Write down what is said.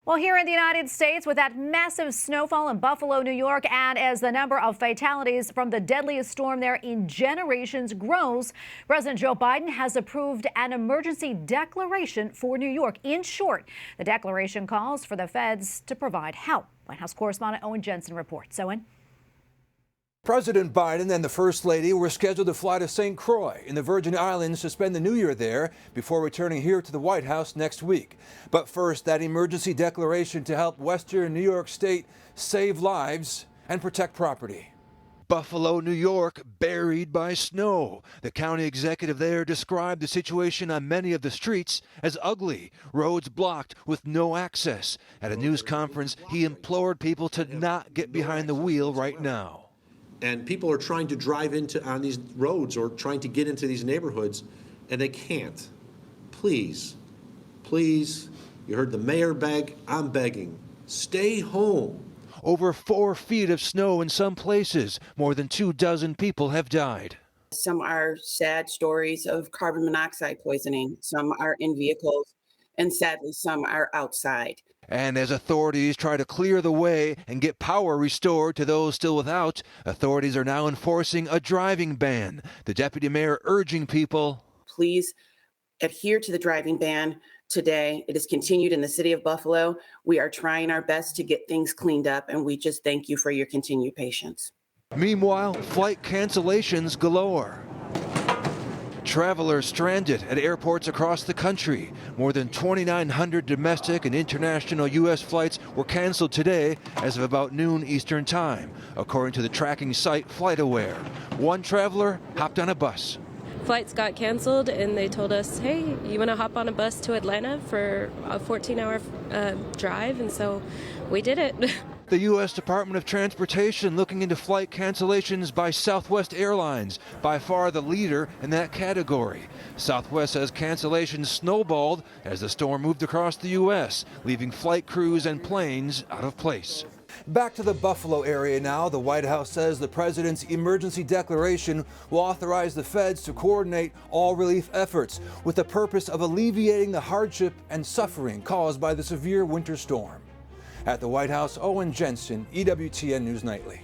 Well, here in the United States, with that massive snowfall in Buffalo, New York, and as the number of fatalities from the deadliest storm there in generations grows, President Joe Biden has approved an emergency declaration for New York. In short, the declaration calls for the feds to provide help. White House Correspondent Owen Jensen reports. Owen. President Biden and the First Lady were scheduled to fly to St. Croix in the Virgin Islands to spend the New Year there before returning here to the White House next week. But first, that emergency declaration to help Western New York State save lives and protect property. Buffalo, New York, buried by snow. The county executive there described the situation on many of the streets as ugly, roads blocked with no access. At a news conference, he implored people to not get behind the wheel right now. And people are trying to drive on these roads or trying to get into these neighborhoods, and they can't. Please, please, you heard the mayor beg, I'm begging, stay home. Over 4 feet of snow in some places. More than 24 people have died. Some are sad stories of carbon monoxide poisoning. Some are in vehicles, and sadly, some are outside. And as authorities try to clear the way and get power restored to those still without, authorities are now enforcing a driving ban. The deputy mayor urging people, please adhere to the driving ban today. It is continued in the city of Buffalo. We are trying our best to get things cleaned up, and we just thank you for your continued patience. Meanwhile, flight cancellations galore. Travelers stranded at airports across the country. More than 2,900 domestic and international U.S. flights were canceled today as of about noon Eastern Time, according to the tracking site FlightAware. One traveler hopped on a bus. Flights got canceled and they told us, hey, you want to hop on a bus to Atlanta for a 14-hour drive? And so we did it. The U.S. Department of Transportation looking into flight cancellations by Southwest Airlines, by far the leader in that category. Southwest says cancellations snowballed as the storm moved across the U.S., leaving flight crews and planes out of place. Back to the Buffalo area now. The White House says the president's emergency declaration will authorize the feds to coordinate all relief efforts with the purpose of alleviating the hardship and suffering caused by the severe winter storm. At the White House, Owen Jensen, EWTN News Nightly.